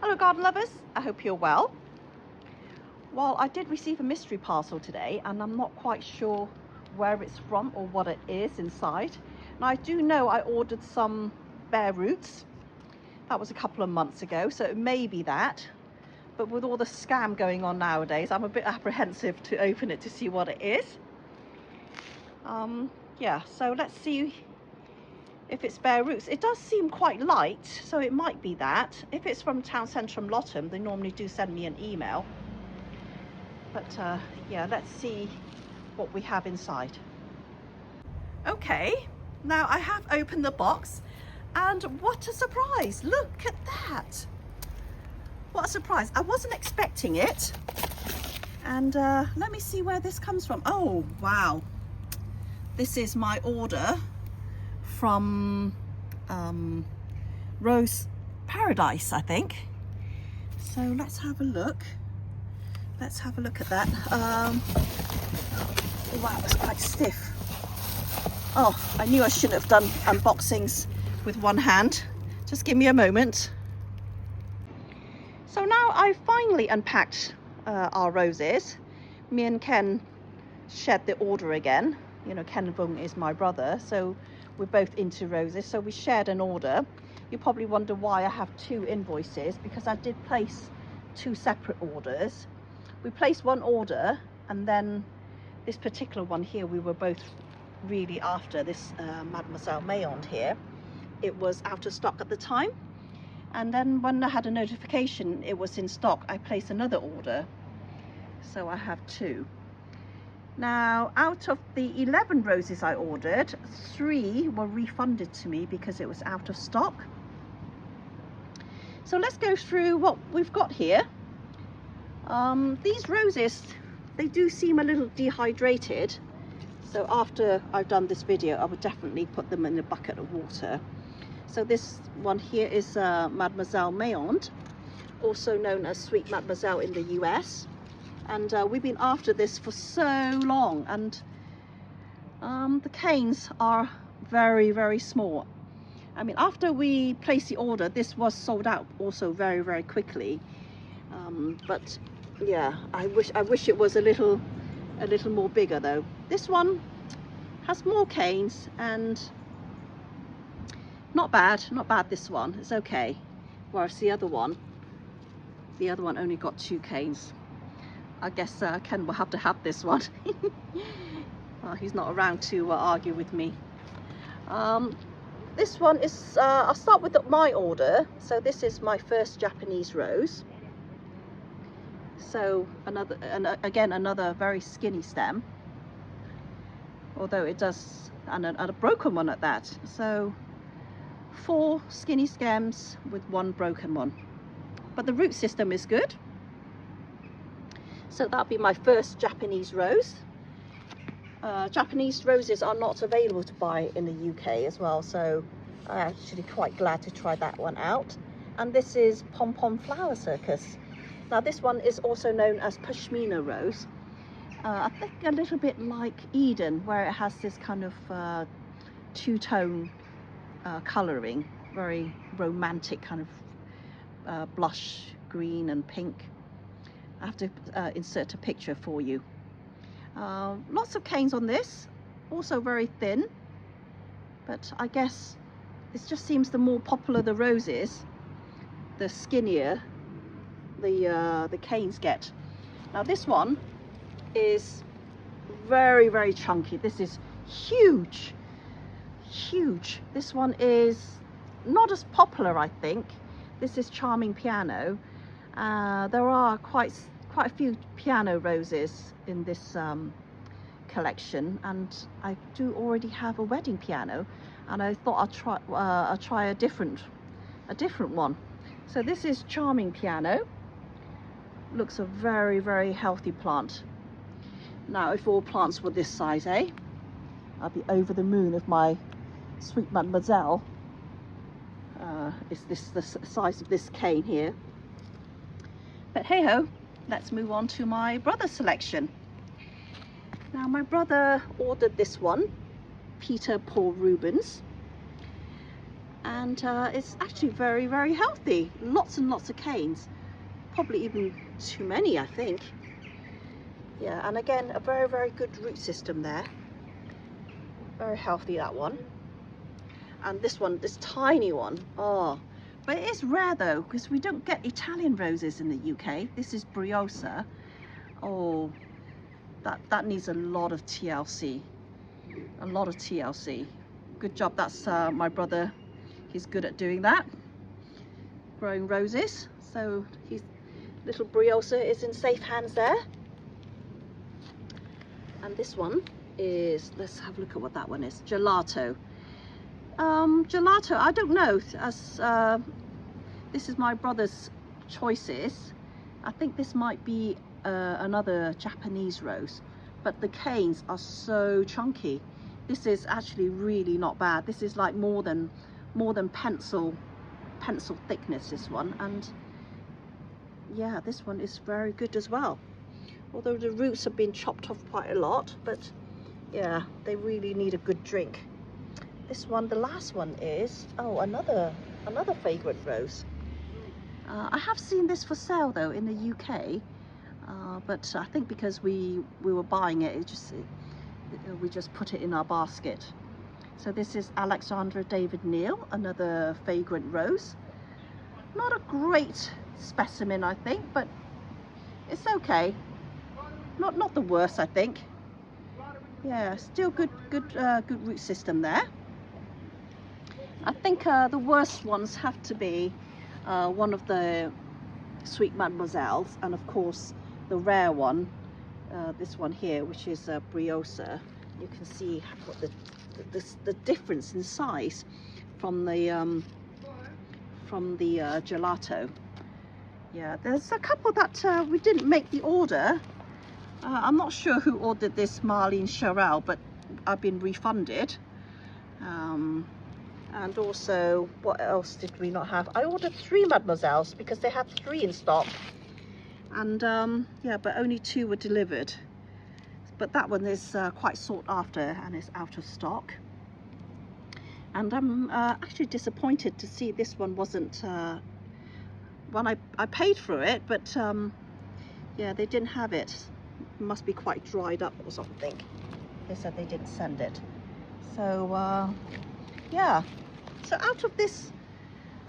Hello garden lovers, I hope you're well. Well, I did receive a mystery parcel today and I'm not quite sure where it's from or what it is inside. Now I do know I ordered some bare roots. That was a couple of months ago, so it may be that. But with all the scam going on nowadays, I'm a bit apprehensive to open it to see what it is. Yeah, so let's see if it's bare roots. It does seem quite light, so it might be that. If it's from Town Centre and Lotham, they normally do send me an email. But yeah, let's see what we have inside. Okay, now I have opened the box and what a surprise. Look at that. What a surprise. I wasn't expecting it. And let me see where this comes from. Oh, wow. This is my order from Rose Paradise, I think. So let's have a look. Let's have a look at that. Oh, wow, it's quite stiff. Oh, I knew I shouldn't have done unboxings with one hand. Just give me a moment. So now I've finally unpacked our roses. Me and Ken shared the order again. You know, Ken Bung is my brother, so we're both into roses, so we shared an order. You probably wonder why I have two invoices, because I did place two separate orders. We placed one order, and then this particular one here, we were both really after this Mademoiselle Mayonde here. It was out of stock at the time, and then when I had a notification it was in stock, I placed another order, so I have two. Now, out of the 11 roses I ordered, 3 were refunded to me because it was out of stock. So let's go through what we've got here. These roses, they do seem a little dehydrated. So after I've done this video, I would definitely put them in a bucket of water. So this one here is Mademoiselle Mayonde, also known as Sweet Mademoiselle in the US. And we've been after this for so long, and the canes are very, very small. I mean, after we placed the order, this was sold out also very, very quickly. But yeah, I wish it was a little more bigger though. This one has more canes and not bad this one. It's okay. Whereas the other one only got 2 canes. I guess Ken will have to have this one. He's not around to argue with me. This one is, I'll start with my order. So this is my first Japanese rose. So again, another very skinny stem. Although it does, and a broken one at that. So 4 skinny stems with 1 broken one. But the root system is good. So that'll be my first Japanese rose. Japanese roses are not available to buy in the UK as well, so I'm actually quite glad to try that one out. And this is Pom Pom Flower Circus. Now this one is also known as Pashmina Rose. I think a little bit like Eden, where it has this kind of two-tone colouring, very romantic kind of blush green and pink. I have to insert a picture for you. Lots of canes on this, also very thin, but I guess it just seems the more popular the rose is, the skinnier the canes get. Now this one is very, very chunky. This is huge. This one is not as popular, I think. This is Charming Piano. There are quite a few piano roses in this collection, and I do already have a wedding piano, and I thought I'll try a different one. So this is Charming Piano. Looks a very, very healthy plant. Now, if all plants were this size, I'd be over the moon if my Sweet Mademoiselle is the size of this cane here. But hey ho, let's move on to my brother's selection. Now my brother ordered this one, Peter Paul Rubens, and it's actually very, very healthy. Lots and lots of canes, probably even too many, I think. Yeah, and again, a very, very good root system there. Very healthy, that one. And this one, this tiny one, oh, but it is rare though, because we don't get Italian roses in the UK. This is briosa. Oh, that needs a lot of TLC, a lot of TLC. Good job, that's my brother. He's good at doing that, growing roses. So his little briosa is in safe hands there. And this one is, let's have a look at what that one is. Gelato. Gelato, I don't know, as this is my brother's choices. I think this might be another Japanese rose, but the canes are so chunky. This is actually really not bad. This is like more than pencil thickness, this one. And yeah, this one is very good as well, although the roots have been chopped off quite a lot. But yeah, they really need a good drink. This one, the last one is, oh, another fragrant rose. I have seen this for sale though in the UK, but I think because we were buying it, we just put it in our basket. So this is Alexandra David Neal, another fragrant rose. Not a great specimen, I think, but it's okay. Not the worst, I think. Yeah, still good root system there. I think the worst ones have to be one of the Sweet Mademoiselles, and of course the rare one, this one here, which is briosa. You can see what the difference in size from the gelato. Yeah, there's a couple that we didn't make the order. I'm not sure who ordered this, Marlene Sherrill, but I've been refunded. And also, what else did we not have? I ordered 3 Mademoiselles because they had 3 in stock. And yeah, but only 2 were delivered. But that one is quite sought after and is out of stock. And I'm actually disappointed to see this one wasn't, well, I paid for it, but yeah, they didn't have it. It must be quite dried up or something. They said they didn't send it. So yeah, so out of this,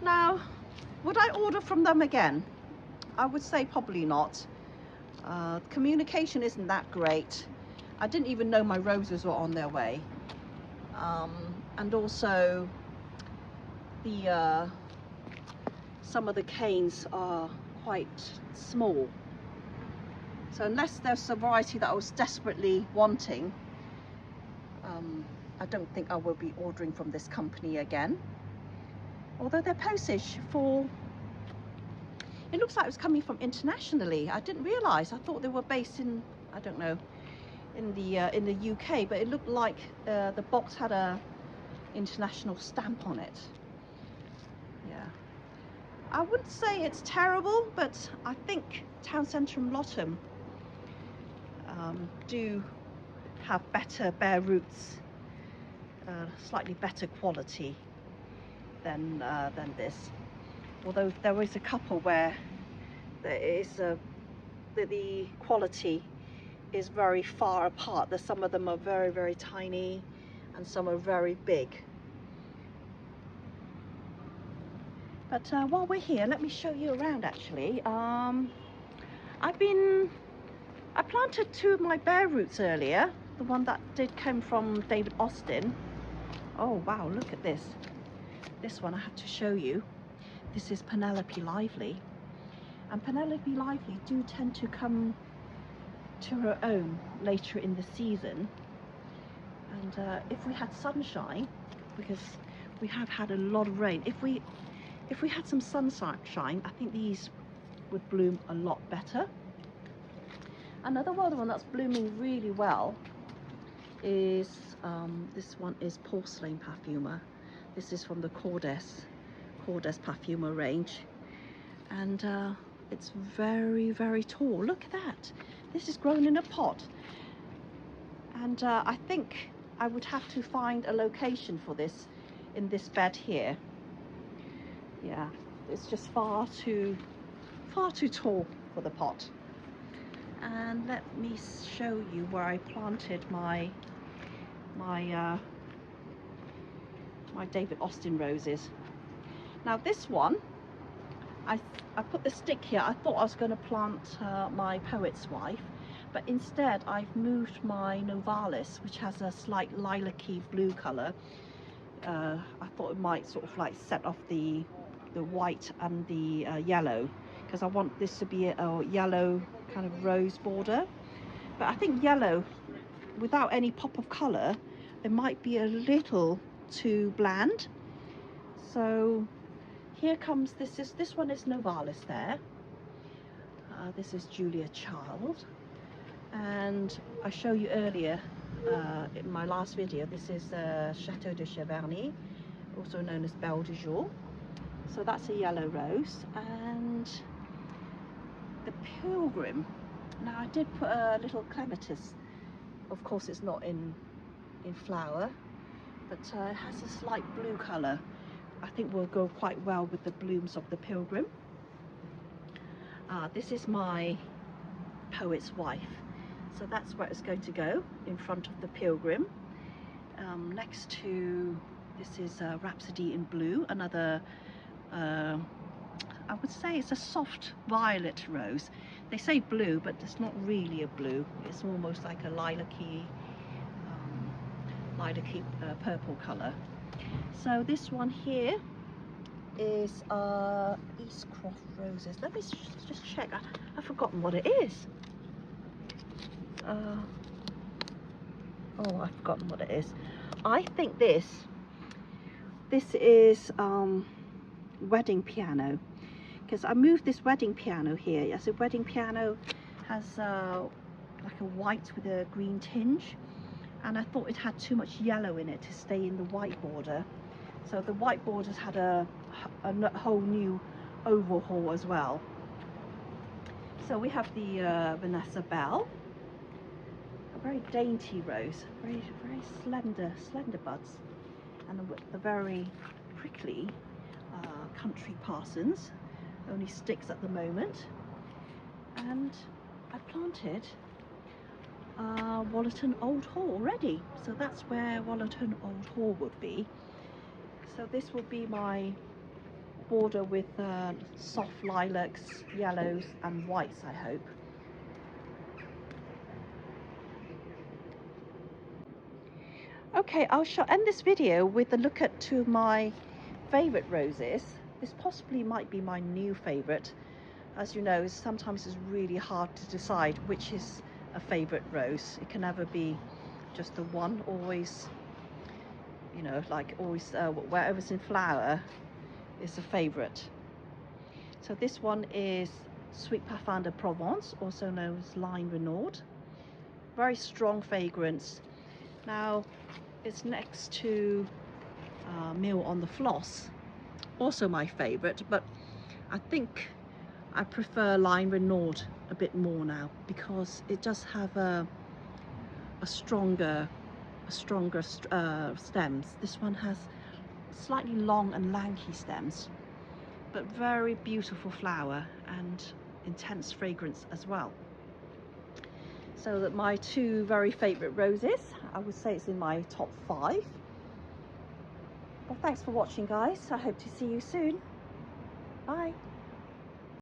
now, would I order from them again? I would say probably not. Communication isn't that great. I didn't even know my roses were on their way. And also, some of the canes are quite small. So unless there's a variety that I was desperately wanting, I don't think I will be ordering from this company again. Although their postage for, it looks like it was coming from internationally. I didn't realise. I thought they were based in, I don't know, in the UK, but it looked like the box had a international stamp on it. Yeah, I wouldn't say it's terrible, but I think Town Centre and Lotham do have better bare roots, slightly better quality than this. Although there is a couple where there is the quality is very far apart. There's some of them are very, very tiny and some are very big. But while we're here, let me show you around actually. I planted 2 of my bare roots earlier. The one that did come from David Austin. Oh wow, look at this. This one I have to show you. This is Penelope Lively. And Penelope Lively do tend to come to her own later in the season. And if we had sunshine, because we have had a lot of rain, if we had some sunshine, I think these would bloom a lot better. Another one that's blooming really well is this one is Porcelain Parfumer. This is from the Cordes Parfumer range, and it's very, very tall. Look at that. This is grown in a pot, and I think I would have to find a location for this in this bed here. yeah, it's just far too tall for the pot. And let me show you where I planted my David Austin roses. Now this one, I put the stick here. I thought I was going to plant my Poet's Wife, but instead I've moved my Novalis, which has a slight lilac-y blue colour. I thought it might sort of like set off the white and the yellow, because I want this to be a yellow kind of rose border. But I think yellow without any pop of colour, it might be a little too bland. So here comes this one is Novalis there. This is Julia Child, and I showed you earlier in my last video, this is Chateau de Cheverny, also known as Belle de Jour. So that's a yellow rose. And the Pilgrim, now I did put a little clematis. Of course it's not in flower, but it has a slight blue colour. I think will go quite well with the blooms of the Pilgrim. This is my Poet's Wife, so that's where it's going to go, in front of the Pilgrim. Next to, this is Rhapsody in Blue, another I would say it's a soft violet rose. They say blue, but it's not really a blue. It's almost like a lilac-y purple colour. So this one here is Eastcroft roses. Let me just check. I've forgotten what it is. Oh, I've forgotten what it is. I think this is wedding piano, because I moved this wedding piano here. As a wedding piano has like a white with a green tinge, and I thought it had too much yellow in it to stay in the white border. So the white borders had a whole new overhaul as well. So we have the Vanessa Bell, a very dainty rose, very slender buds, and the very prickly Country Parsons, only sticks at the moment. And I planted Wollerton Old Hall already, so that's where Wollerton Old Hall would be. So this will be my border with soft lilacs, yellows and whites, I hope. Okay, I'll end this video with a look at two of my favourite roses. This possibly might be my new favourite. As you know, sometimes it's really hard to decide which is a favourite rose. It can never be just the one, always, you know, like always wherever's in flower is a favourite. So this one is Sweet Parfum de Provence, also known as Line Renaud. Very strong fragrance. Now it's next to Mille on the Floss, also my favourite, but I think I prefer Line Renaud a bit more now, because it does have a stronger stems. This one has slightly long and lanky stems, but very beautiful flower and intense fragrance as well. So that my two very favourite roses, I would say it's in my top 5. Well, thanks for watching, guys. I hope to see you soon. Bye.